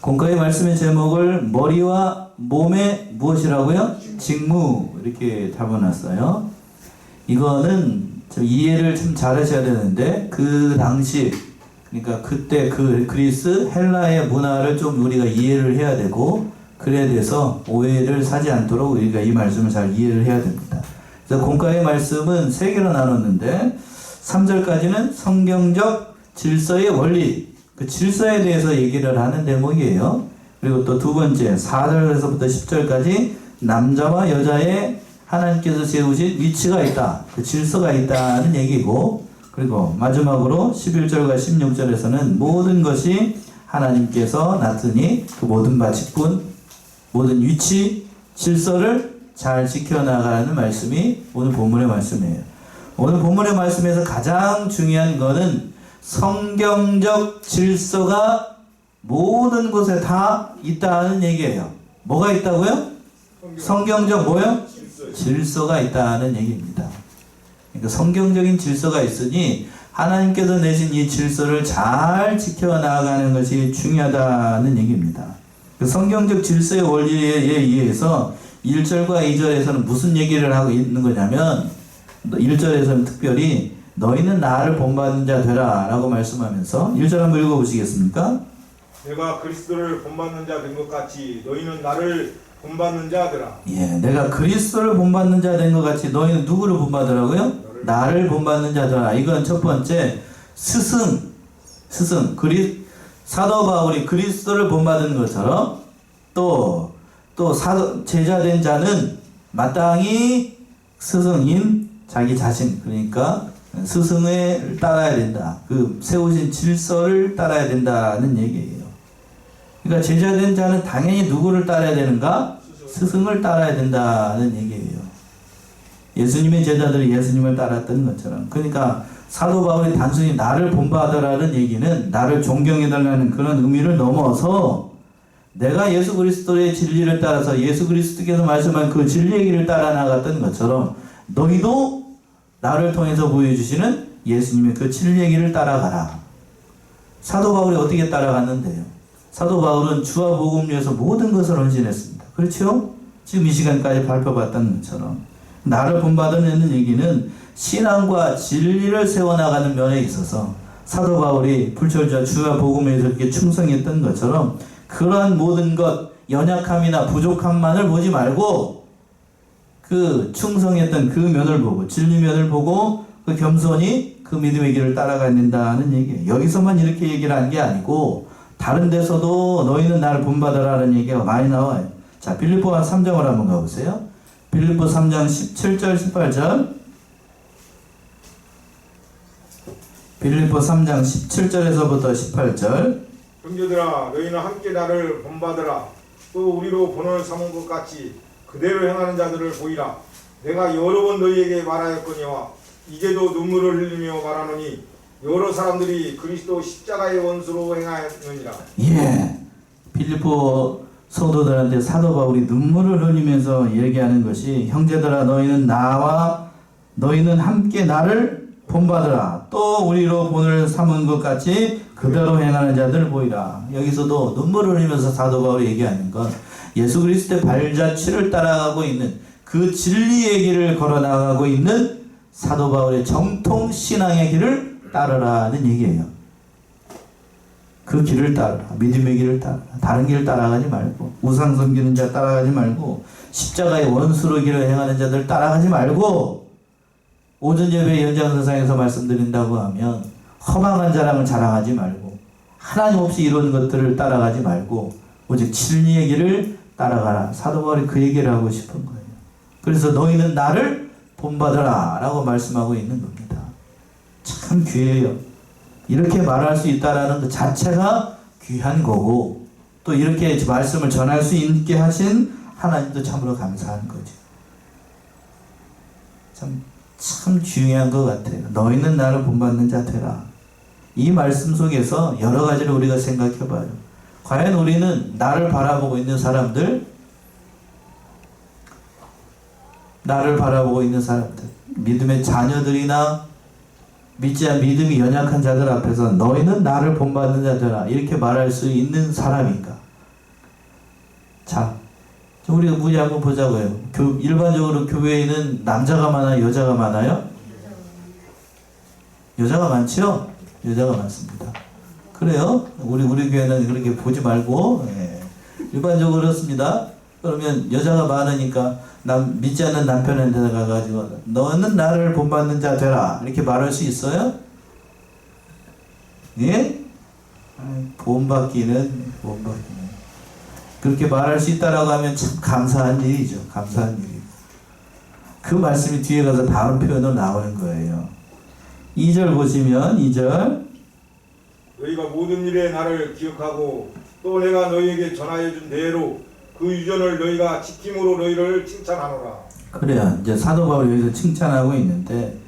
공과의 말씀의 제목을 머리와 몸의 무엇이라고요? 직무 이렇게 잡아놨어요. 이거는 좀 이해를 좀 잘하셔야 되는데 그 당시 그러니까 그때 그 그리스 헬라의 문화를 좀 우리가 이해를 해야 되고 그래야 돼서 오해를 사지 않도록 우리가 이 말씀을 잘 이해를 해야 됩니다. 그래서 공과의 말씀은 세 개로 나눴는데 3절까지는 성경적 질서의 원리 그 질서에 대해서 얘기를 하는 대목이에요. 그리고 또 두 번째 4절에서부터 10절까지 남자와 여자의 하나님께서 세우신 위치가 있다. 그 질서가 있다는 얘기고 그리고 마지막으로 11절과 16절에서는 모든 것이 하나님께서 놨으니 그 모든 바치꾼 모든 위치 질서를 잘 지켜나가는 말씀이 오늘 본문의 말씀이에요. 오늘 본문의 말씀에서 가장 중요한 거는 성경적 질서가 모든 곳에 다 있다는 얘기예요. 뭐가 있다고요? 성경적 뭐요? 질서가 있다는 얘기입니다. 그러니까 성경적인 질서가 있으니 하나님께서 내신 이 질서를 잘 지켜나가는 것이 중요하다는 얘기입니다. 그 성경적 질서의 원리에 의해서 1절과 2절에서는 무슨 얘기를 하고 있는 거냐면 1절에서는 특별히 너희는 나를 본받는 자 되라 라고 말씀하면서 1절 한번 읽어보시겠습니까? 내가 그리스도를 본받는 자 된 것 같이 너희는 나를 본받는 자 되라. 예, 내가 그리스도를 본받는 자 된 것 같이 너희는 누구를 본받으라고요? 나를 본받는 자 되라. 이건 첫 번째 스승 사도 바울이 그리스도를 본받는 것처럼 또 제자된 자는 마땅히 스승인 자기 자신 그러니까 스승을 따라야 된다. 그 세우신 질서를 따라야 된다는 얘기예요. 그러니까 제자된 자는 당연히 누구를 따라야 되는가? 스승을 따라야 된다는 얘기예요. 예수님의 제자들이 예수님을 따랐던 것처럼. 그러니까 사도 바울이 단순히 나를 본받으라는 얘기는 나를 존경해달라는 그런 의미를 넘어서 내가 예수 그리스도의 진리를 따라서 예수 그리스도께서 말씀한 그 진리의 길을 따라 나갔던 것처럼 너희도 나를 통해서 보여주시는 예수님의 그 진리의 길을 따라가라. 사도 바울이 어떻게 따라갔는데요? 사도 바울은 주와 복음 위해서 모든 것을 헌신했습니다. 그렇죠? 지금 이 시간까지 발표받던 것처럼 나를 본받으라는 얘기는 신앙과 진리를 세워나가는 면에 있어서 사도 바울이 불철주야 주와 복음 위해서 이렇게 충성했던 것처럼 그러한 모든 것 연약함이나 부족함만을 보지 말고 그 충성했던 그 면을 보고 진리 면을 보고 그 겸손히 그 믿음의 길을 따라가야 된다는 얘기예요. 여기서만 이렇게 얘기를 한 게 아니고 다른 데서도 너희는 나를 본받으라는 얘기가 많이 나와요. 자, 빌립보 3장을 한번 가보세요. 빌립보 3장 17절 18절 빌립보 3장 17절에서부터 18절 형제들아 너희는 함께 나를 본받으라. 또 우리로 본을 삼은 것 같이 그대로 행하는 자들을 보이라. 내가 여러 번 너희에게 말하였거니와 이제도 눈물을 흘리며 말하노니 여러 사람들이 그리스도 십자가의 원수로 행하였느니라. 예, 빌립보 성도들한테 사도 바울이 눈물을 흘리면서 얘기하는 것이 형제들아 너희는 함께 나를 본받으라. 또 우리로 본을 삼은 것 같이 그대로 행하는 자들을 보이라. 여기서도 눈물을 흘리면서 사도 바울이 얘기하는 건 예수 그리스도의 발자취를 따라가고 있는 그 진리의 길을 걸어나가고 있는 사도 바울의 정통 신앙의 길을 따르라는 얘기예요. 그 길을 따르라. 믿음의 길을 따르라. 다른 길을 따라가지 말고 우상 섬기는 자 따라가지 말고 십자가의 원수로 길을 행하는 자들 따라가지 말고 오전 예배 연장선상에서 말씀드린다고 하면 허망한 자랑을 자랑하지 말고 하나님 없이 이루는 것들을 따라가지 말고 오직 진리의 길을 따라가라. 사도 바울이 그 얘기를 하고 싶은 거예요. 그래서 너희는 나를 본받으라 라고 말씀하고 있는 겁니다. 참 귀해요. 이렇게 말할 수 있다라는 그 자체가 귀한 거고 또 이렇게 말씀을 전할 수 있게 하신 하나님도 참으로 감사한 거죠. 참 중요한 것 같아요. 너희는 나를 본받는 자 되라. 이 말씀 속에서 여러 가지를 우리가 생각해 봐요. 과연 우리는 나를 바라보고 있는 사람들, 믿음의 자녀들이나 믿음이 연약한 자들 앞에서 너희는 나를 본받는 자들아 이렇게 말할 수 있는 사람인가? 자, 우리가 문제 한번 보자고요. 일반적으로 교회에는 남자가 많아요, 여자가 많아요? 여자가 많죠? 여자가 많습니다. 그래요? 우리 교회는 그렇게 보지 말고, 예. 일반적으로 그렇습니다. 그러면 여자가 많으니까 믿지 않는 남편한테 가가지고 너는 나를 본받는 자 되라 이렇게 말할 수 있어요? 예? 본받기는 그렇게 말할 수 있다라고 하면 참 감사한 일이죠. 감사한 일이고. 그 말씀이 뒤에 가서 다른 표현으로 나오는 거예요. 2절 보시면 2절 너희가 모든 일에 나를 기억하고 또 내가 너희에게 전하여 준 대로 그 유전을 너희가 지킴으로 너희를 칭찬하노라. 그래요. 이제 사도 바울이 여기서 칭찬하고 있는데,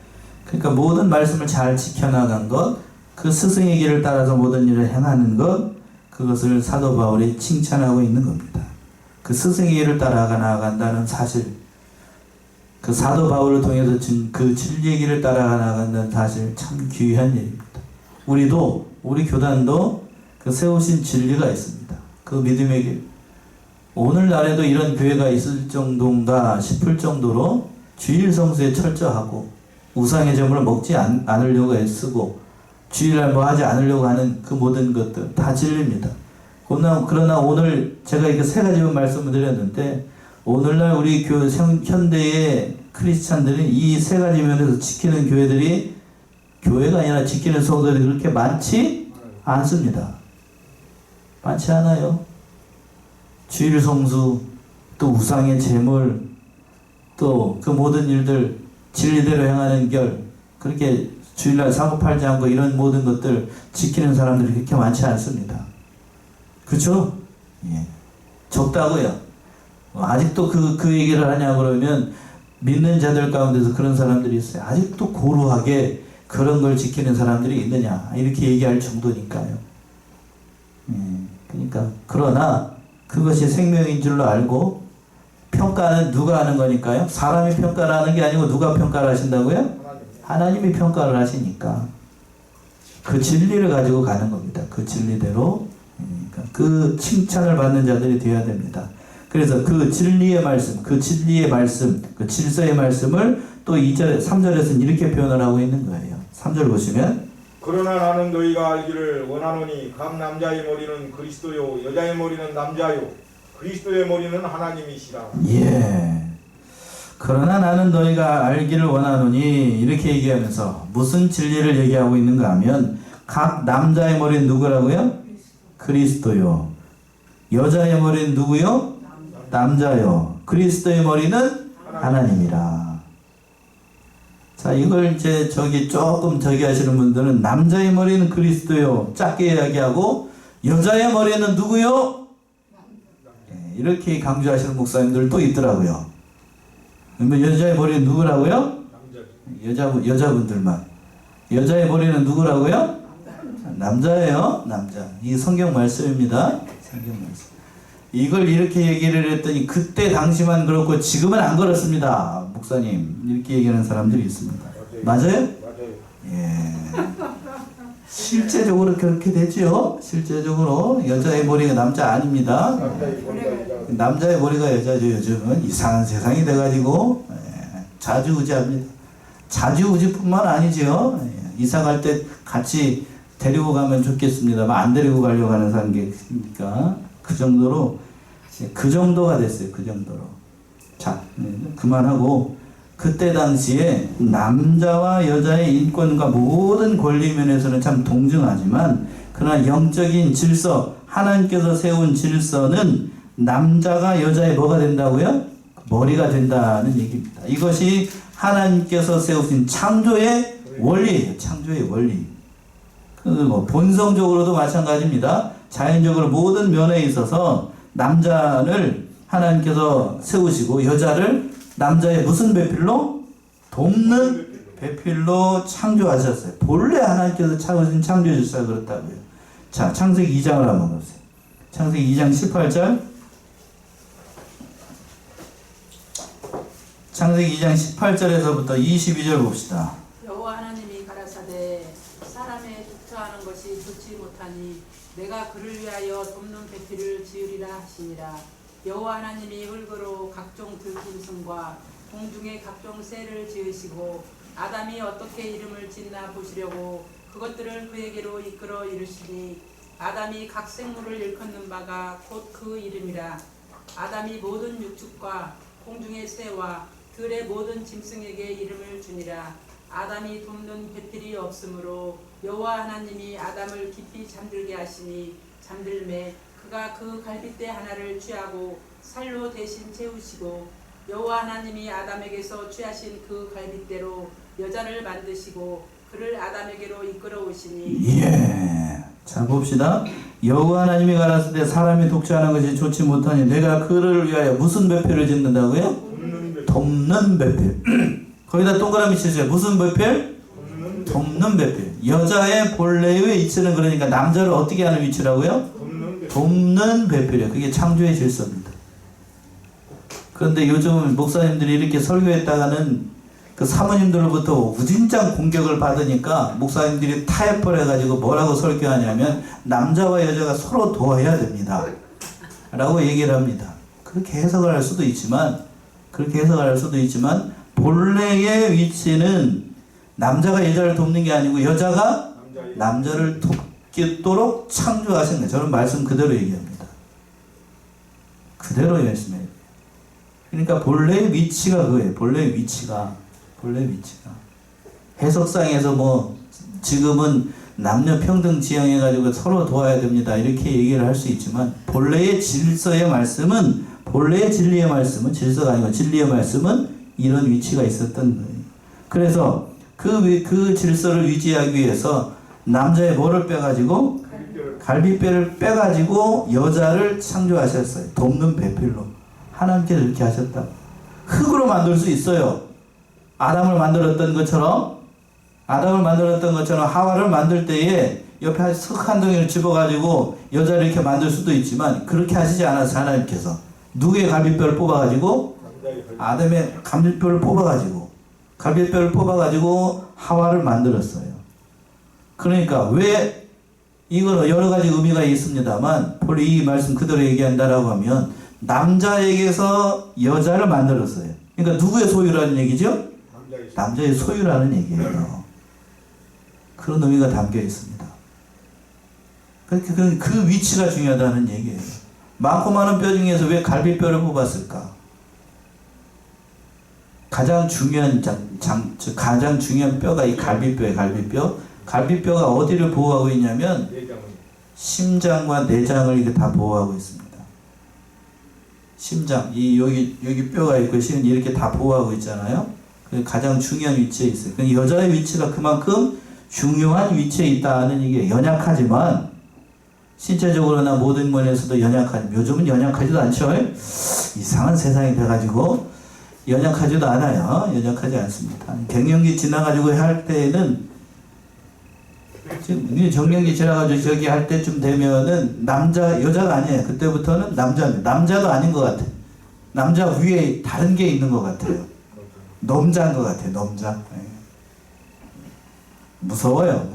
그러니까 모든 말씀을 잘 지켜나간 것, 그 스승의 길을 따라서 모든 일을 행하는 것, 그것을 사도 바울이 칭찬하고 있는 겁니다. 그 스승의 길을 따라가 나간다는 사실, 그 사도 바울을 통해서 그 진리의 길을 따라가 나간다는 사실 참 귀한 일입니다. 우리 교단도 그 세우신 진리가 있습니다. 그 믿음의 길. 오늘날에도 이런 교회가 있을 정도인가 싶을 정도로 주일 성수에 철저하고 우상의 제물을 먹지 않으려고 애쓰고 주일날 뭐 하지 않으려고 하는 그 모든 것들 다 진리입니다. 그러나 오늘 제가 이렇게 세 가지 말씀을 드렸는데, 오늘날 우리 현대의 크리스찬들은 이 세 가지 면에서 지키는 교회들이 교회가 아니라 지키는 성도들이 그렇게 많지 않습니다. 많지 않아요. 주일 성수, 또 우상의 제물, 또 그 모든 일들 진리대로 행하는 결, 그렇게 주일날 사고 팔지 않고 이런 모든 것들 지키는 사람들이 그렇게 많지 않습니다. 그렇죠? 예. 적다고요. 아직도 그 얘기를 하냐 그러면 믿는 자들 가운데서 그런 사람들이 있어요. 아직도 고루하게 그런 걸 지키는 사람들이 있느냐 이렇게 얘기할 정도니까요. 예. 그러니까 그러나 그것이 생명인 줄로 알고, 평가는 누가 하는 거니까요? 사람이 평가를 하는 게 아니고 누가 평가를 하신다고요? 하나님이 평가를 하시니까 그 진리를 가지고 가는 겁니다. 그 진리대로. 그러니까 그 칭찬을 받는 자들이 되어야 됩니다. 그래서 그 진리의 말씀, 그 질서의 말씀을 또 2절, 3절에서는 이렇게 표현을 하고 있는 거예요. 3절 보시면 그러나 나는 너희가 알기를 원하노니 각 남자의 머리는 그리스도요 여자의 머리는 남자요 그리스도의 머리는 하나님이시라. 예. 그러나 나는 너희가 알기를 원하노니 이렇게 얘기하면서 무슨 진리를 얘기하고 있는가 하면, 각 남자의 머리는 누구라고요? 그리스도요. 여자의 머리는 누구요? 남자요. 그리스도의 머리는 하나님이라. 자, 이걸 이제 조금 하시는 분들은 남자의 머리는 그리스도요. 작게 이야기하고, 여자의 머리는 누구요? 이렇게 강조하시는 목사님들도 있더라고요. 그러면 여자의 머리는 누구라고요? 여자분들만. 여자의 머리는 누구라고요? 남자예요. 남자. 이 성경 말씀입니다. 성경 말씀. 이걸 이렇게 얘기를 했더니 그때 당시만 그렇고 지금은 안 그렇습니다. 목사님. 이렇게 얘기하는 사람들이 있습니다. 맞아요? 예. 실제적으로 그렇게 되죠. 실제적으로 여자의 머리가 남자 아닙니다. 남자의 머리가 여자죠. 요즘은 이상한 세상이 돼가지고 좌지우지합니다. 좌지우지뿐만 아니죠. 이사 갈 때 같이 데리고 가면 좋겠습니다만 안 데리고 가려고 하는 사람이 있으니까 그 정도가 됐어요. 그 정도로. 자, 그만하고, 그때 당시에 남자와 여자의 인권과 모든 권리 면에서는 참 동등하지만, 그러나 영적인 질서, 하나님께서 세운 질서는 남자가 여자의 뭐가 된다고요? 머리가 된다는 얘기입니다. 이것이 하나님께서 세우신 창조의 원리예요. 창조의 원리. 그리고 본성적으로도 마찬가지입니다. 자연적으로 모든 면에 있어서 남자를 하나님께서 세우시고 여자를 남자의 무슨 배필로? 돕는 배필로 창조하셨어요. 본래 하나님께서 세우신 창조 질서가 그렇다고요. 자, 창세기 2장을 한번 보세요. 창세기 2장 18절. 창세기 2장 18절에서부터 22절 봅시다. 여호와 하나님이 가라사대 사람의 독처하는 것이 좋지 못하니 내가 그를 위하여 돕는 배필을 지으리라 하시니라. 여호와 하나님이 흙으로 각종 들짐승과 공중의 각종 새를 지으시고 아담이 어떻게 이름을 짓나 보시려고 그것들을 그에게로 이끌어 이르시니 아담이 각 생물을 일컫는 바가 곧 그 이름이라. 아담이 모든 육축과 공중의 새와 들의 모든 짐승에게 이름을 주니라. 아담이 돕는 배필이 없으므로 여호와 하나님이 아담을 깊이 잠들게 하시니 잠들매 그가 그 갈빗대 하나를 취하고 살로 대신 채우시고 여호와 하나님이 아담에게서 취하신 그 갈빗대로 여자를 만드시고 그를 아담에게로 이끌어 오시니. 예. 자 봅시다. 여호와 하나님이 가라사대 사람이 독주하는 것이 좋지 못하니 내가 그를 위하여 무슨 배필을 짓는다고요? 돕는 배필. 거기다 동그라미 치세요. 무슨 배필? 돕는 배필. 여자의 본래의 위치는 그러니까 남자를 어떻게 하는 위치라고요? 돕는 배필이에요. 그게 창조의 질서입니다. 그런데 요즘 목사님들이 이렇게 설교했다가는 그 사모님들로부터 우진장 공격을 받으니까 목사님들이 타협을 해가지고 뭐라고 설교하냐면 남자와 여자가 서로 도와야 됩니다 라고 얘기를 합니다. 그렇게 해석을 할 수도 있지만 본래의 위치는 남자가 여자를 돕는 게 아니고 여자가 남자를 돕도록 창조하신 거예요. 저는 말씀 그대로 얘기합니다. 그대로 말씀해요. 그러니까 본래의 위치가 그거예요. 본래의 위치가 해석상에서 뭐 지금은 남녀 평등 지향해가지고 서로 도와야 됩니다 이렇게 얘기를 할 수 있지만 본래의 질서의 말씀은 본래의 진리의 말씀은 질서가 아니고 진리의 말씀은 이런 위치가 있었던 거예요. 그래서 그 질서를 유지하기 위해서 남자의 뭐를 빼가지고 갈빗뼈를 빼가지고 여자를 창조하셨어요. 돕는 배필로. 하나님께서 이렇게 하셨다. 흙으로 만들 수 있어요. 아담을 만들었던 것처럼 하와를 만들 때에 옆에 흙 한 덩이를 집어가지고 여자를 이렇게 만들 수도 있지만 그렇게 하시지 않았어요. 하나님께서 누구의 갈빗뼈를 뽑아가지고 아담의 갈빗뼈를 뽑아가지고 하와를 만들었어요. 그러니까 왜 이거는 여러 가지 의미가 있습니다만 본래 이 말씀 그대로 얘기한다라고 하면 남자에게서 여자를 만들었어요. 그러니까 누구의 소유라는 얘기죠? 남자의 소유라는 얘기예요. 그런 의미가 담겨 있습니다. 그 위치가 중요하다는 얘기예요. 많고 많은 뼈 중에서 왜 갈빗뼈를 뽑았을까? 가장 중요한 뼈가 이 갈빗뼈예요. 갈빗뼈가 어디를 보호하고 있냐면 심장과 내장을 이렇게 다 보호하고 있습니다. 심장, 여기 뼈가 있고 이렇게 다 보호하고 있잖아요. 가장 중요한 위치에 있어요. 여자의 위치가 그만큼 중요한 위치에 있다는 얘기예요. 연약하지만 신체적으로나 모든 면에서도 요즘은 연약하지도 않죠. 이상한 세상이 돼가지고 연약하지도 않아요. 연약하지 않습니다. 갱년기 지나가지고 할 때는 지금 정년기 지나가지고 저기 할 때쯤 되면은 여자가 아니에요. 그때부터는 남자입니다. 남자도 아닌 것 같아요. 남자 위에 다른 게 있는 것 같아요. 넘자인 것 같아요. 넘자. 무서워요.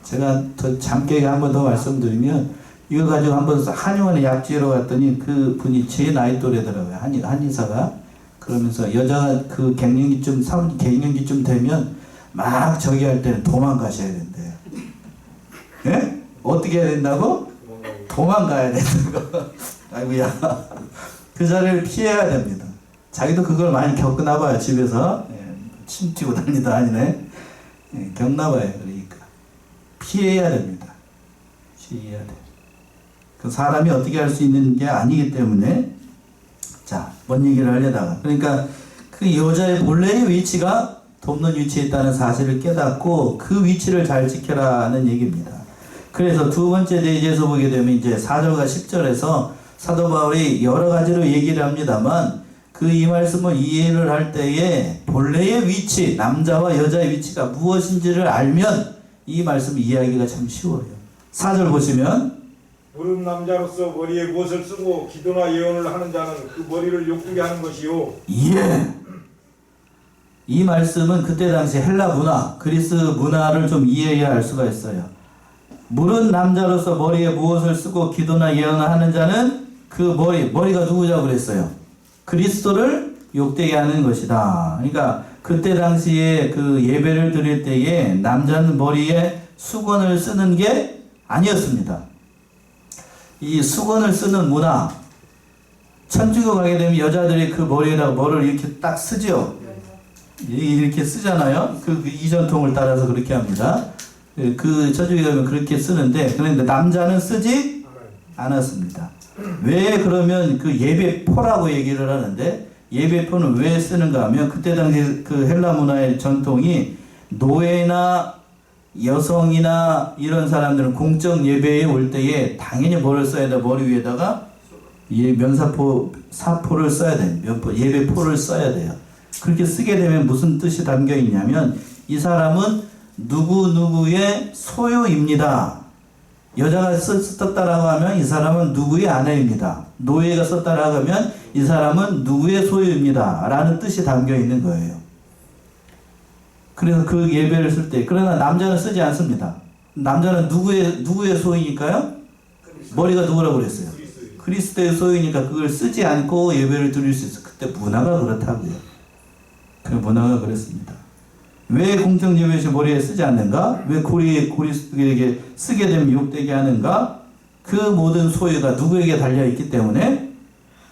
제가 더 잠깨게 한 번 더 말씀드리면 이거 가지고 한번 한의원에 약지로 갔더니 그 분이 제 나이 또래더라고요. 한의사가. 그러면서 여자가 그 갱년기쯤 되면 막 저기 할 때는 도망가셔야 된대요. 예? 어떻게 해야 된다고? 도망가야 된다고. 아이고야. 그 자리를 피해야 됩니다. 자기도 그걸 많이 겪나 봐요. 집에서. 침 튀고 다니다 아니네. 겪나 봐요. 그러니까. 피해야 됩니다. 피해야 돼. 그 사람이 어떻게 할 수 있는 게 아니기 때문에 자, 뭔 얘기를 하려다가 그러니까 그 여자의 본래의 위치가 돕는 위치에 있다는 사실을 깨닫고 그 위치를 잘 지켜라는 얘기입니다. 그래서 두 번째 대지에서 보게 되면 이제 4절과 10절에서 사도 바울이 여러 가지로 얘기를 합니다만 이 말씀을 이해를 할 때에 본래의 위치, 남자와 여자의 위치가 무엇인지를 알면 이 말씀 이해하기가 참 쉬워요. 4절 보시면 무릇 남자로서 머리에 무엇을 쓰고 기도나 예언을 하는 자는 그 머리를 욕되게 하는 것이요. 예. 이 말씀은 그때 당시 헬라 문화, 그리스 문화를 좀 이해해야 할 수가 있어요. 물은 남자로서 머리에 무엇을 쓰고 기도나 예언을 하는 자는 그 머리가 누구냐고 그랬어요? 그리스도를 욕되게 하는 것이다. 그러니까 그때 당시에 그 예배를 드릴 때에 남자는 머리에 수건을 쓰는 게 아니었습니다. 이 수건을 쓰는 문화, 천주교 가게 되면 여자들이 그 머리에다가 뭐를 이렇게 딱 쓰죠. 이렇게 쓰잖아요. 이 전통을 따라서 그렇게 합니다. 그 천주교 가면 그렇게 쓰는데, 그런데 남자는 쓰지 않았습니다. 왜 그러면 그 예배포라고 얘기를 하는데, 예배포는 왜 쓰는가 하면 그때 당시 그 헬라 문화의 전통이 노예나 여성이나 이런 사람들은 공적 예배에 올 때에 당연히 뭐를 써야 돼? 머리 위에다가 사포를 써야 돼요. 예배포를 써야 돼요. 그렇게 쓰게 되면 무슨 뜻이 담겨 있냐면 이 사람은 누구누구의 소유입니다. 여자가 썼다라고 하면 이 사람은 누구의 아내입니다. 노예가 썼다라고 하면 이 사람은 누구의 소유입니다. 라는 뜻이 담겨 있는 거예요. 그래서 그 예배를 쓸 때, 그러나 남자는 쓰지 않습니다. 남자는 누구의 소유니까요? 머리가 누구라고 그랬어요? 그리스도의 소유니까 그걸 쓰지 않고 예배를 드릴 수 있어요. 그때 문화가 그렇다고요. 그 문화가 그랬습니다. 왜 공적 예배시 머리에 쓰지 않는가? 왜 고리스도에게 쓰게 되면 욕되게 하는가? 그 모든 소유가 누구에게 달려있기 때문에?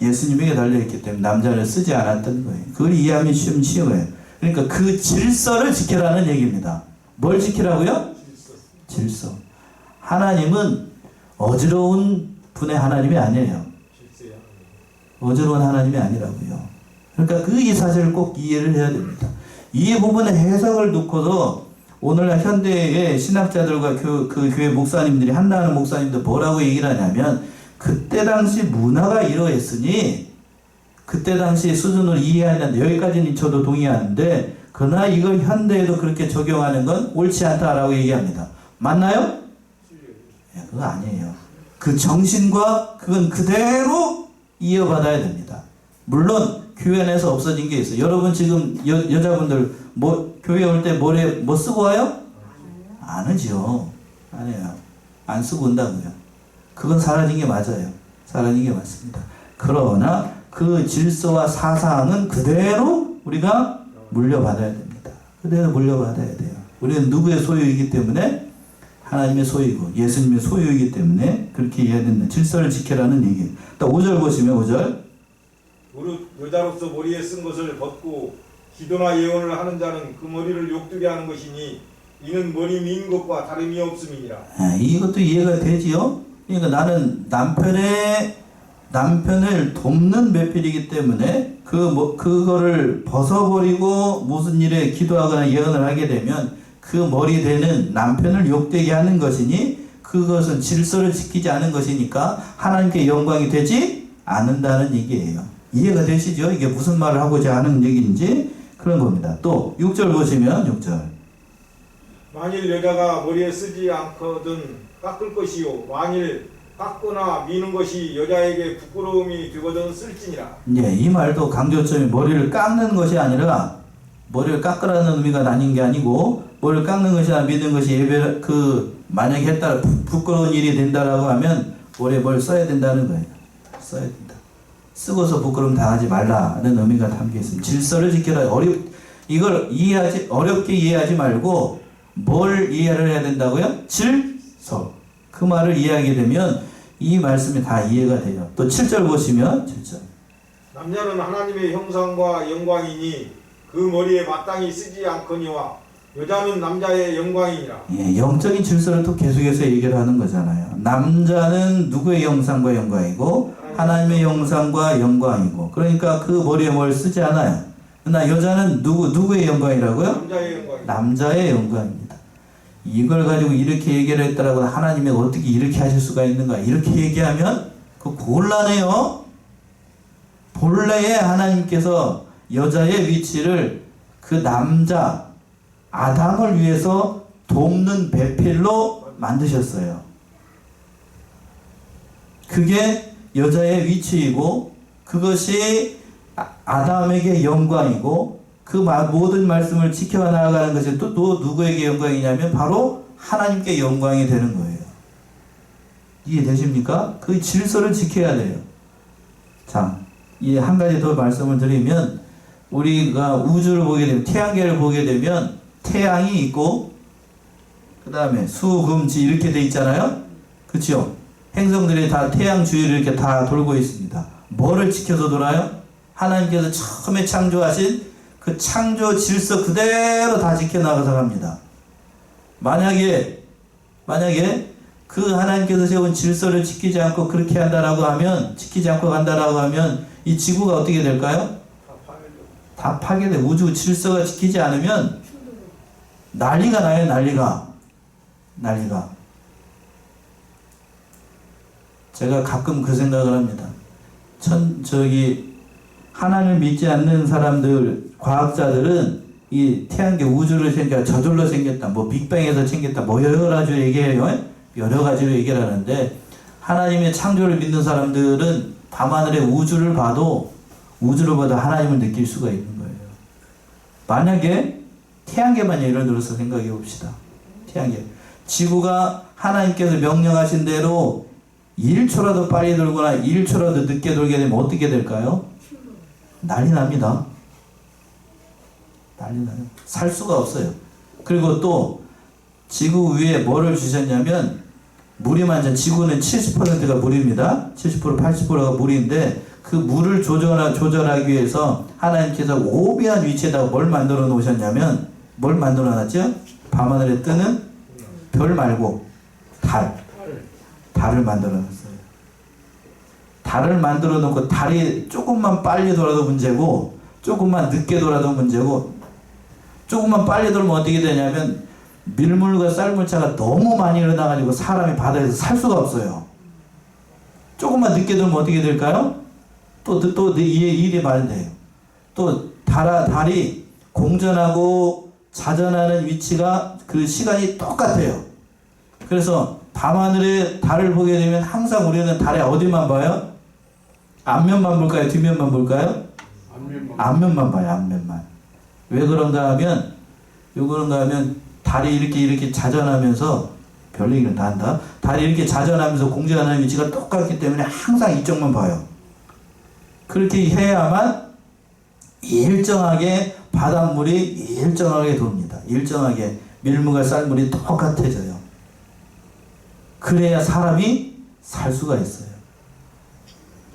예수님에게 달려있기 때문에 남자를 쓰지 않았던 거예요. 그걸 이해하면 쉬워요. 그러니까 그 질서를 지켜라는 얘기입니다. 뭘 지키라고요? 질서. 하나님은 어지러운 분의 하나님이 아니에요. 어지러운 하나님이 아니라고요. 그러니까 이 사실을 꼭 이해를 해야 됩니다. 이 부분의 해석을 놓고도 오늘날 현대의 신학자들과 그 교회 목사님들이 한나하는 목사님들 뭐라고 얘기를 하냐면 그때 당시 문화가 이러했으니 그때 당시 수준으로 이해하는데 여기까지는 저도 동의하는데 그러나 이걸 현대에도 그렇게 적용하는 건 옳지 않다라고 얘기합니다. 맞나요? 네, 그거 아니에요. 그 정신과 그건 그대로 이어받아야 됩니다. 물론 교회 안에서 없어진 게 있어요. 여러분 지금 여자분들 교회 올 때 뭐 쓰고 와요? 안 하죠. 안 해요. 안 쓰고 온다고요. 그건 사라진 게 맞아요. 사라진 게 맞습니다. 그러나 그 질서와 사상은 그대로 우리가 물려받아야 됩니다. 그대로 물려받아야 돼요. 우리는 누구의 소유이기 때문에 하나님의 소유이고 예수님의 소유이기 때문에 그렇게 해야 된다. 질서를 지켜라는 얘기예요. 또 5절 보시면 5절. 무릇 여자로서 머리에 쓴 것을 벗고 기도나 예언을 하는 자는 그 머리를 욕되게 하는 것이니 이는 머리 민 것과 다름이 없음이니라. 이것도 이해가 되지요? 그러니까 나는 남편을 돕는 배필이기 때문에 그거를 벗어버리고 무슨 일에 기도하거나 예언을 하게 되면 그 머리 되는 남편을 욕되게 하는 것이니 그것은 질서를 지키지 않은 것이니까 하나님께 영광이 되지 않는다는 얘기예요. 이해가 되시죠? 이게 무슨 말을 하고자 하는 얘기인지 그런 겁니다. 또 6절 보시면 6절. 만일 여자가 머리에 쓰지 않거든 깎을 것이요 만일 깎거나 미는 것이 여자에게 부끄러움이 되거든 쓸지니라. 예, 이 말도 강조점이 머리를 깎는 것이 아니라 머리를 깎으라는 의미가 아닌 게 아니고 머리를 깎는 것이나 미는 것이 예배 만약에 했다 부끄러운 일이 된다라고 하면 머리에 뭘 써야 된다는 거예요. 써야 된다. 쓰고서 부끄러움 당하지 말라는 의미가 담겨 있습니다. 질서를 지켜라. 이걸 어렵게 이해하지 말고 뭘 이해를 해야 된다고요? 질서. 그 말을 이해하게 되면 이 말씀이 다 이해가 돼요. 또 7절 보시면 7절. 남자는 하나님의 형상과 영광이니 그 머리에 마땅히 쓰지 않거니와 여자는 남자의 영광이니라. 예, 영적인 질서를 또 계속해서 얘기를 하는 거잖아요. 남자는 누구의 형상과 영광이고 하나님의 형상과 영광이고 그러니까 그 머리에 뭘 쓰지 않아요. 그러나 여자는 누구의 영광이라고요? 남자의 영광. 남자의 영광입니다. 이걸 가지고 이렇게 얘기를 했다라고 하나님이 어떻게 이렇게 하실 수가 있는가 이렇게 얘기하면 그 곤란해요. 본래에 하나님께서 여자의 위치를 그 남자 아담을 위해서 돕는 배필로 만드셨어요. 그게 여자의 위치이고 그것이 아담에게 영광이고 그 모든 말씀을 지켜나가는 것이 또 누구에게 영광이냐면 바로 하나님께 영광이 되는 거예요. 이해되십니까? 그 질서를 지켜야 돼요. 자, 이 한 가지 더 말씀을 드리면, 우리가 우주를 보게 되면, 태양계를 보게 되면 태양이 있고 그 다음에 수, 금, 지 이렇게 돼 있잖아요. 그렇죠? 행성들이 다 태양 주위를 이렇게 다 돌고 있습니다. 뭐를 지켜서 돌아요? 하나님께서 처음에 창조하신 그 창조 질서 그대로 다 지켜나가서 갑니다. 만약에 그 하나님께서 세운 질서를 지키지 않고 그렇게 한다라고 하면, 지키지 않고 간다라고 하면 이 지구가 어떻게 될까요? 다 파괴돼. 우주 질서가 지키지 않으면 난리가 나요. 난리가. 제가 가끔 그 생각을 합니다. 하나님을 믿지 않는 사람들, 과학자들은 이 태양계 우주를 저절로 생겼다, 뭐 빅뱅에서 생겼다, 뭐 여러 가지로 얘기해요. 여러 가지로 얘기를 하는데, 하나님의 창조를 믿는 사람들은 밤하늘의 우주를 봐도 하나님을 느낄 수가 있는 거예요. 만약에 태양계만 예를 들어서 생각해 봅시다. 태양계. 지구가 하나님께서 명령하신 대로 1초라도 빨리 돌거나 1초라도 늦게 돌게 되면 어떻게 될까요? 난리 납니다. 난리 나요. 살 수가 없어요. 그리고 또 지구 위에 뭐를 주셨냐면, 물이 많죠. 지구는 70%가 물입니다. 70%, 80%가 물인데, 그 물을 조절하기 위해서 하나님께서 오비한 위치에다가 뭘 만들어 놓으셨냐면, 뭘 만들어 놨죠? 밤하늘에 뜨는 별 말고 달을 만들어 놨어요. 달을 만들어 놓고, 달이 조금만 빨리 돌아도 문제고 조금만 늦게 돌아도 문제고, 조금만 빨리 돌면 어떻게 되냐면 밀물과 쌀물차가 너무 많이 일어나가지고 사람이 바다에서 살 수가 없어요. 조금만 늦게 돌면 어떻게 될까요? 또 일이 많이 돼요. 또 달이 공전하고 자전하는 위치가, 그 시간이 똑같아요. 그래서 밤하늘에 달을 보게 되면 항상 우리는 달의 어디만 봐요? 앞면만 볼까요? 뒷면만 볼까요? 앞면만 봐요. 앞면만. 왜 그런가 하면 달이 이렇게 자전하면서, 별 얘기는 다 한다. 달이 이렇게 자전하면서 공전하는 위치가 똑같기 때문에 항상 이쪽만 봐요. 그렇게 해야만 일정하게 바닷물이 일정하게 돕니다. 일정하게 밀물과 쌀물이 똑같아져요. 그래야 사람이 살 수가 있어요.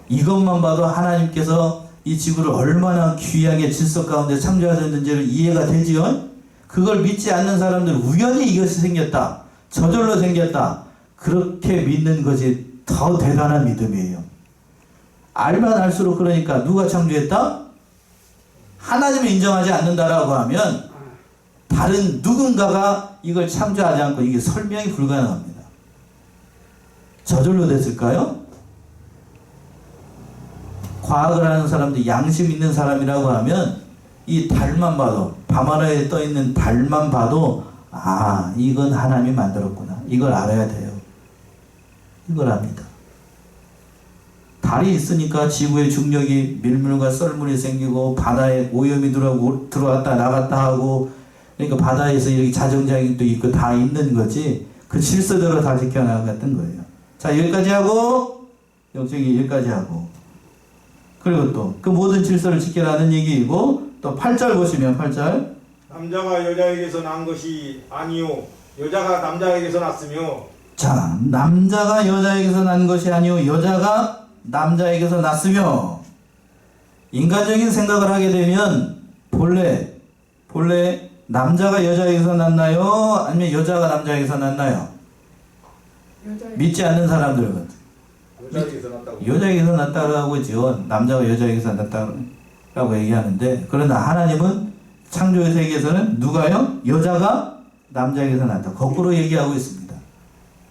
이것만 봐도 하나님께서 이 지구를 얼마나 귀하게 질서 가운데 창조하셨는지를 이해가 되지요? 그걸 믿지 않는 사람들은 우연히 이것이 생겼다, 저절로 생겼다, 그렇게 믿는 것이 더 대단한 믿음이에요. 알면 알수록, 그러니까 누가 창조했다? 하나님을 인정하지 않는다라고 하면 다른 누군가가 이걸 창조하지 않고 이게 설명이 불가능합니다. 저절로 됐을까요? 과학을 하는 사람들, 양심 있는 사람이라고 하면 이 달만 봐도, 밤하늘에 떠있는 달만 봐도, 아, 이건 하나님이 만들었구나, 이걸 알아야 돼요. 이걸 압니다. 달이 있으니까 지구의 중력이, 밀물과 썰물이 생기고 바다에 오염이 들어왔다 나갔다 하고, 그러니까 바다에서 이렇게 자정장도 있고 다 있는 거지, 그 질서대로 다 지켜나갔던 거예요. 자, 여기까지 하고, 여기까지 하고, 그리고 또 그 모든 질서를 지켜라는 얘기이고, 또 8절 보시면 8절. 남자가 여자에게서 난 것이 아니요 여자가 남자에게서 났으며. 자, 남자가 여자에게서 난 것이 아니요 여자가 남자에게서 났으며. 인간적인 생각을 하게 되면 본래 남자가 여자에게서 났나요? 아니면 여자가 남자에게서 났나요? 믿지 않는 사람들은 여자에게서 났다고. 여자에게서 났다라고 하죠. 남자가 여자에게서 났다라고 얘기하는데, 그러나 하나님은 창조의 세계에서는 누가요? 여자가 남자에게서 났다, 거꾸로 얘기하고 있습니다.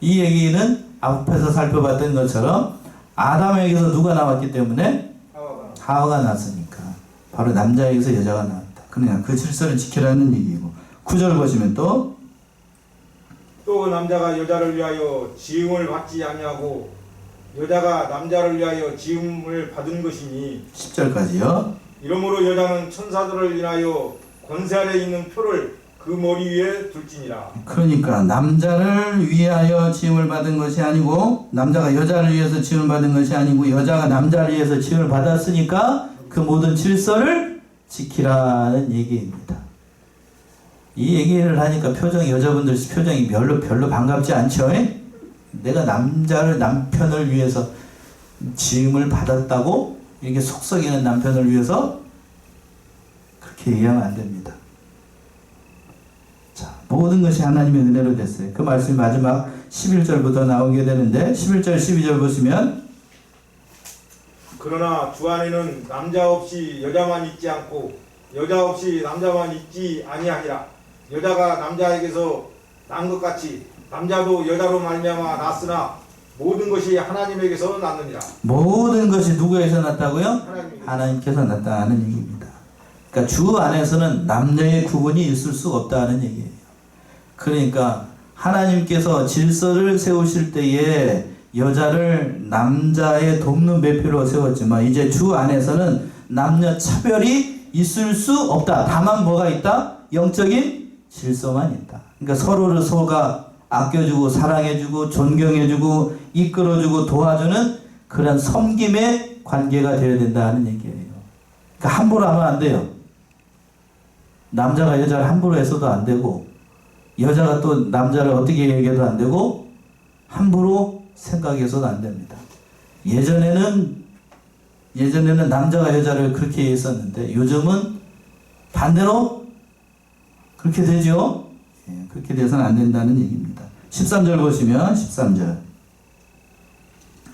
이 얘기는 앞에서 살펴봤던 것처럼 아담에게서 누가 나왔기 때문에? 하와가 났으니까 바로 남자에게서 여자가 나왔다. 그러니까 그 질서를 지키라는 얘기고, 9절 보시면 또 남자가 여자를 위하여 지음을 받지 아니하고 여자가 남자를 위하여 지음을 받은 것이니. 10절까지요. 이러므로 여자는 천사들을 인하여 권세 아래 있는 표를 그 머리 위에 둘지니라. 그러니까 남자를 위하여 지음을 받은 것이 아니고, 남자가 여자를 위해서 지음을 받은 것이 아니고, 여자가 남자를 위해서 지음을 받았으니까 그 모든 질서를 지키라는 얘기입니다. 이 얘기를 하니까 여자분들 표정이 별로 반갑지 않죠? 내가 남편을 위해서 지음을 받았다고? 이렇게 속썩이는 남편을 위해서? 그렇게 얘기하면 안 됩니다. 자, 모든 것이 하나님의 은혜로 됐어요. 그 말씀이 마지막 11절부터 나오게 되는데, 11절, 12절 보시면, 그러나 주 안에는 남자 없이 여자만 있지 않고 여자 없이 남자만 있지 아니하니라. 여자가 남자에게서 난 것 같이 남자도 여자로 말미암아 났으나 모든 것이 하나님에게서 났느니라. 모든 것이 누구에서 났다고요? 하나님에게서. 하나님께서 났다는 얘기입니다. 그러니까 주 안에서는 남녀의 구분이 있을 수가 없다는 얘기예요. 그러니까 하나님께서 질서를 세우실 때에 여자를 남자의 돕는 매표로 세웠지만, 이제 주 안에서는 남녀 차별이 있을 수 없다. 다만 뭐가 있다? 영적인 질서만 있다. 그러니까 서로를 서로가 아껴주고 사랑해주고 존경해주고 이끌어주고 도와주는 그런 섬김의 관계가 되어야 된다는 얘기예요. 그러니까 함부로 하면 안 돼요. 남자가 여자를 함부로 해서도 안 되고, 여자가 또 남자를 어떻게 얘기해도 안 되고, 함부로 생각해서도 안 됩니다. 예전에는 남자가 여자를 그렇게 했었는데, 요즘은 반대로 그렇게 되죠? 예, 그렇게 돼서는 안 된다는 얘기입니다. 13절 보시면, 13절.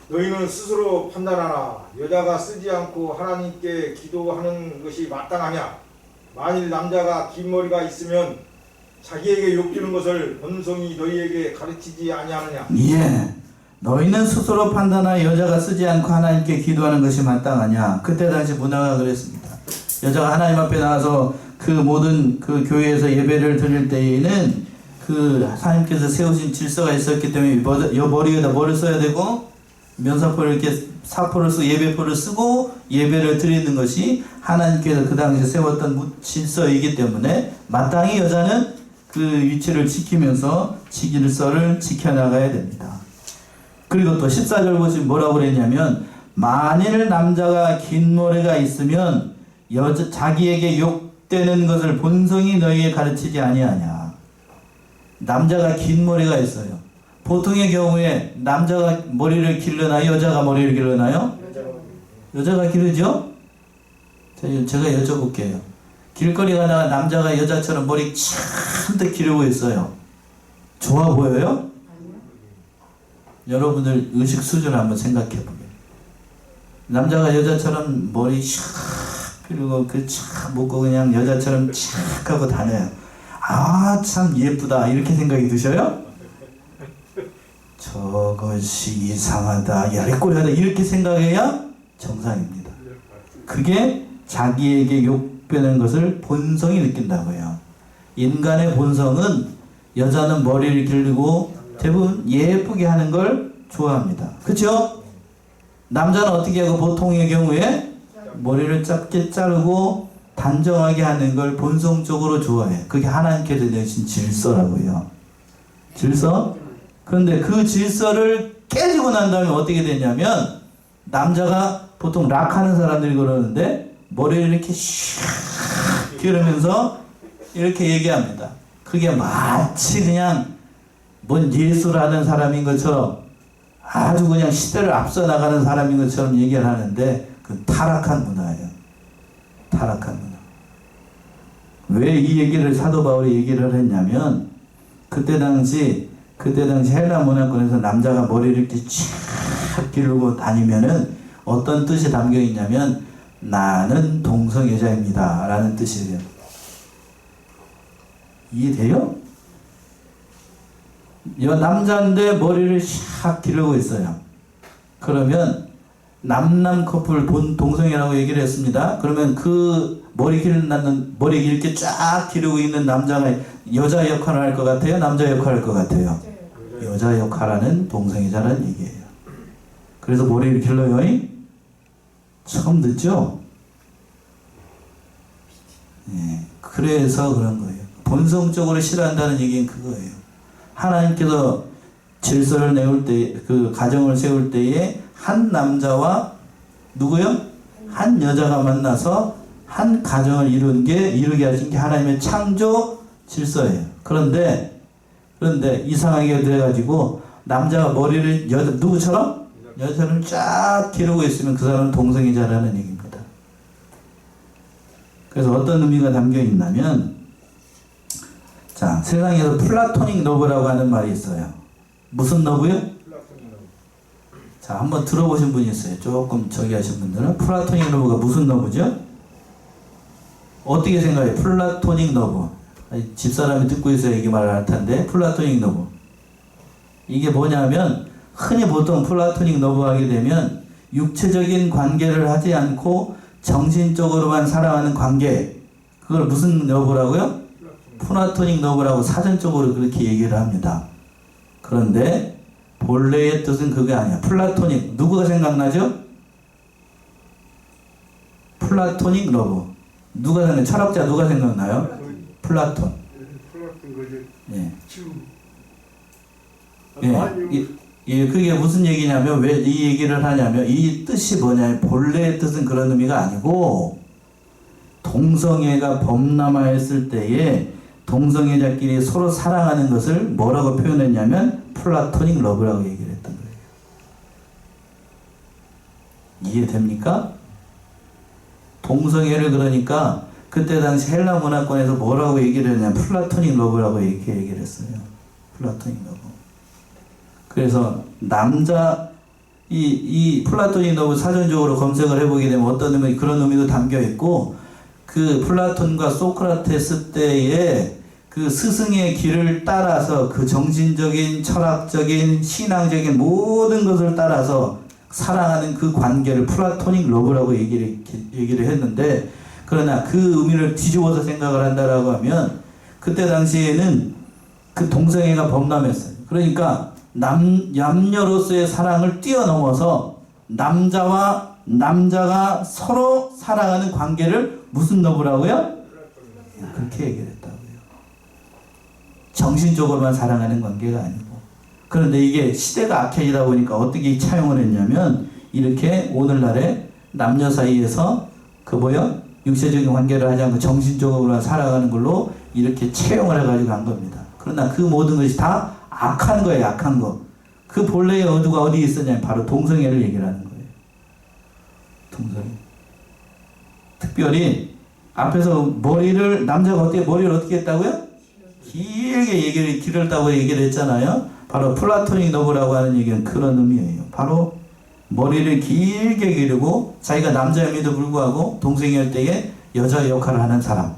너희는 스스로 판단하라. 여자가 쓰지 않고 하나님께 기도하는 것이 마땅하냐? 만일 남자가 긴 머리가 있으면 자기에게 욕주는 것을 본성이 너희에게 가르치지 아니하느냐? 예. 너희는 스스로 판단하여 여자가 쓰지 않고 하나님께 기도하는 것이 마땅하냐? 그때 당시 문화가 그랬습니다. 여자가 하나님 앞에 나와서 그 모든 그 교회에서 예배를 드릴 때에는 그 하나님께서 세우신 질서가 있었기 때문에 머리에다 뭐를 써야 되고, 면사포를 이렇게 사포를 쓰고 예배포를 쓰고 예배를 드리는 것이 하나님께서 그 당시에 세웠던 질서이기 때문에 마땅히 여자는 그 위치를 지키면서 질서를 지켜나가야 됩니다. 그리고 또 14절 보시면 뭐라고 그랬냐면, 만일 남자가 긴 머리가 있으면 자기에게 욕되는 것을 본성이 너희에게 가르치지 아니하냐. 남자가 긴 머리가 있어요. 보통의 경우에 남자가 머리를 길러나요? 여자가 머리를 길러나요? 여자가 기르죠? 제가 여쭤볼게요. 길거리 가다가 남자가 여자처럼 머리 찬뜩 기르고 있어요. 좋아 보여요? 여러분들 의식 수준을 한번 생각해 보게요. 남자가 여자처럼 머리 샥 그리고 그촥 묶고 그냥 여자처럼 촥 하고 다녀요. 아, 참 예쁘다 이렇게 생각이 드셔요? 저것이 이상하다, 야리꼬리하다 이렇게 생각해야 정상입니다. 그게 자기에게 욕되는 것을 본성이 느낀다고요. 인간의 본성은 여자는 머리를 길고 대부분 예쁘게 하는 걸 좋아합니다. 그렇죠? 남자는 어떻게 하고 보통의 경우에 머리를 짧게 자르고 단정하게 하는 걸 본성적으로 좋아해. 그게 하나님께서 내신 질서라고요. 질서? 그런데 그 질서를 깨지고 난 다음에 어떻게 되냐면, 남자가 보통 락하는 사람들이 그러는데 머리를 이렇게 슉 기르면서 이렇게 얘기합니다. 그게 마치 그냥 뭔 예술하는 사람인 것처럼, 아주 그냥 시대를 앞서 나가는 사람인 것처럼 얘기를 하는데, 그 타락한 문화예요. 타락한 문화. 왜 이 얘기를 사도 바울이 얘기를 했냐면, 그때 당시 헬라 문화권에서 남자가 머리를 이렇게 쫙 기르고 다니면은 어떤 뜻이 담겨 있냐면, 나는 동성애자입니다 라는 뜻이에요. 이해돼요? 남자인데 머리를 샥 기르고 있어요. 그러면 남남 커플 동성애라고 얘기를 했습니다. 그러면 그 머리 길게 쫙 기르고 있는 남자가 여자 역할을 할 것 같아요? 남자 역할을 할 것 같아요? 여자 역할하는 동성애자라는 얘기예요. 그래서 머리를 길러요? 처음 듣죠? 예, 그래서 그런 거예요. 본성적으로 싫어한다는 얘기는 그거예요. 하나님께서 질서를 내올 때, 그 가정을 세울 때에 한 남자와 누구요? 한 여자가 만나서 한 가정을 이루게 하신 게 하나님의 창조 질서예요. 그런데 이상하게 돼가지고 남자가 머리를 누구처럼? 여자를 쫙 기르고 있으면 그 사람은 동성애자라는 얘기입니다. 그래서 어떤 의미가 담겨 있냐면, 자, 세상에서 플라토닉 러브라고 하는 말이 있어요. 무슨 러브요? 자, 한번 들어보신 분이 있어요. 조금 저기 하신 분들은. 플라토닉 러브가 무슨 러브죠? 어떻게 생각해요? 플라토닉 러브. 집사람이 듣고 있어야 이게 말을 할 텐데, 플라토닉 러브. 이게 뭐냐면, 흔히 보통 플라토닉 러브 하게 되면, 육체적인 관계를 하지 않고, 정신적으로만 사랑하는 관계. 그걸 무슨 러브라고요? 플라토닉 러브라고 사전적으로 그렇게 얘기를 합니다. 그런데, 본래의 뜻은 그게 아니야. 플라토닉. 누구가 생각나죠? 플라토닉 러브. 누가 생각나요? 철학자 누가 생각나요? 플라톤. 플라톤 거지. 예. 지금. 예, 그게 무슨 얘기냐면, 왜 이 얘기를 하냐면, 이 뜻이 뭐냐면, 본래의 뜻은 그런 의미가 아니고, 동성애가 범람하였을 때에, 동성애자끼리 서로 사랑하는 것을 뭐라고 표현했냐면, 플라토닉 러브라고 얘기를 했던 거예요. 이해됩니까? 동성애를 그러니까, 그때 당시 헬라 문화권에서 뭐라고 얘기를 했냐면, 플라토닉 러브라고 이렇게 얘기를 했어요. 플라토닉 러브. 그래서 이 플라톤이 너무 사전적으로 검색을 해보게 되면 어떤 의미, 그런 의미도 담겨 있고, 그 플라톤과 소크라테스 때의 그 스승의 길을 따라서 그 정신적인, 철학적인, 신앙적인 모든 것을 따라서 사랑하는 그 관계를 플라토닉 러브라고 얘기를 했는데, 그러나 그 의미를 뒤집어서 생각을 한다라고 하면, 그때 당시에는 그 동성애가 범람했어요. 그러니까 남녀로서의 사랑을 뛰어넘어서 남자와 남자가 서로 사랑하는 관계를 무슨 러브라고요? 그렇게 얘기를 했다고요. 정신적으로만 사랑하는 관계가 아니고. 그런데 이게 시대가 악해지다 보니까 어떻게 차용을 했냐면, 이렇게 오늘날에 남녀 사이에서 육체적인 관계를 하지 않고 정신적으로만 살아가는 걸로 이렇게 채용을 해가지고 한 겁니다. 그러나 그 모든 것이 다 악한 거예요, 악한 거. 그 본래의 어두가 어디에 있었냐면 바로 동성애를 얘기를 하는 거예요. 동성애. 특별히 앞에서 남자가 머리를 어떻게 했다고요? 길게 기르다고 얘기를 했잖아요. 바로 플라토닉 러브라고 하는 얘기는 그런 의미예요. 바로 머리를 길게 기르고 자기가 남자임에도 불구하고 동성애할 때에 여자의 역할을 하는 사람.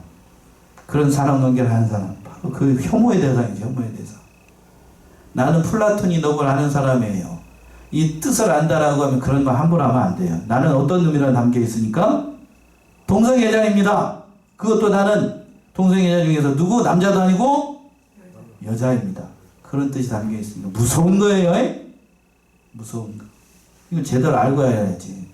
그런 사랑 관계를 하는 사람. 바로 그 혐오의 대상이죠, 혐오의 대상. 나는 플라톤이 러브를 하는 사람이에요. 이 뜻을 안다라고 하면 그런 말 함부로 하면 안 돼요. 나는 어떤 의미가 담겨 있으니까? 동성애자입니다. 그것도 나는 동성애자 중에서 누구? 남자도 아니고 여자입니다. 그런 뜻이 담겨 있습니다. 무서운 거예요. 무서운 거. 이거 제대로 알고 해야지.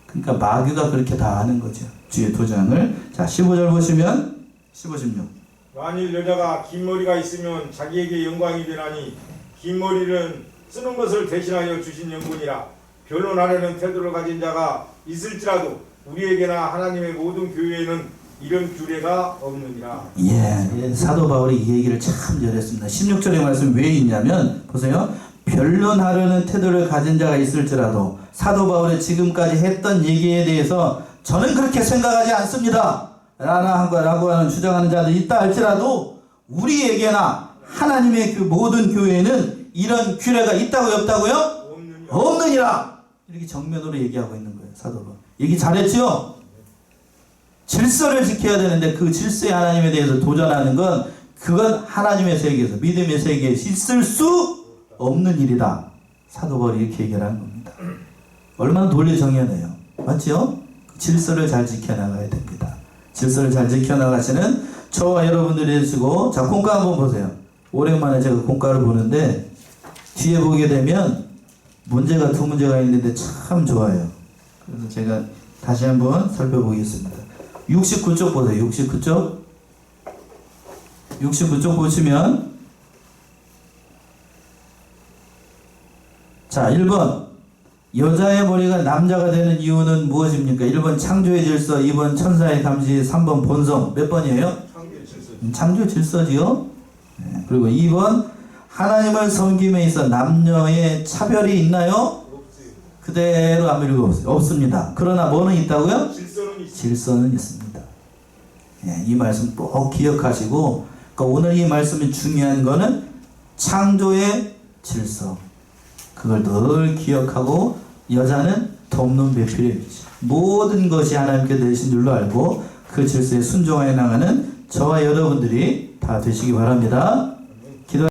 그러니까 마귀가 그렇게 다 하는 거죠. 주의 도장을. 자, 15절 보시면 15, 16. 만일 여자가 긴 머리가 있으면 자기에게 영광이 되나니 긴 머리는 쓰는 것을 대신하여 주신 영분이라. 변론하려는 태도를 가진 자가 있을지라도 우리에게나 하나님의 모든 교회에는 이런 규례가 없느니라. 예, 사도 바울이 이 얘기를 참 잘했습니다. 16절의 말씀 왜 있냐면 보세요. 변론하려는 태도를 가진 자가 있을지라도, 사도 바울이 지금까지 했던 얘기에 대해서 저는 그렇게 생각하지 않습니다 라고 하는 주장하는 자도 있다 할지라도 우리에게나 하나님의 그 모든 교회에는 이런 규례가 있다고요, 없다고요? 없느니라. 이렇게 정면으로 얘기하고 있는 거예요, 사도 바울. 얘기 잘했죠? 질서를 지켜야 되는데 그 질서의 하나님에 대해서 도전하는 그건 하나님의 세계에서, 믿음의 세계에서 있을 수 없는 일이다. 사도 바울이 이렇게 얘기를 하는 겁니다. 얼마나 논리 정연해요. 맞죠? 질서를 잘 지켜나가야 됩니다. 질서를 잘 지켜나가시는 저와 여러분들이 해주시고, 자, 공과 한번 보세요. 오랜만에 제가 공과를 보는데 뒤에 보게 되면 문제가 두 문제가 있는데 참 좋아요. 그래서 제가 다시 한번 살펴보겠습니다. 69쪽 보세요. 69쪽. 69 쪽 보시면 자 1번 여자의 머리가 남자가 되는 이유는 무엇입니까? 1번 창조의 질서, 2번 천사의 감시, 3번 본성. 몇 번이에요? 창조의 질서. 창조 질서지요. 네. 그리고 2번 하나님을 섬김에 있어 남녀의 차별이 있나요? 없어요. 그대로 한번 읽어보세요. 없습니다. 그러나 뭐는 있다고요? 질서는 있어. 질서는 있습니다. 예, 이 말씀 꼭 기억하시고, 그러니까 오늘 이 말씀이 중요한 거는 창조의 질서. 그걸 늘 기억하고, 여자는 돕는 배필의 위치. 모든 것이 하나님께 내신 줄로 알고 그 질서에 순종하여 나가는 저와 여러분들이 다 되시기 바랍니다.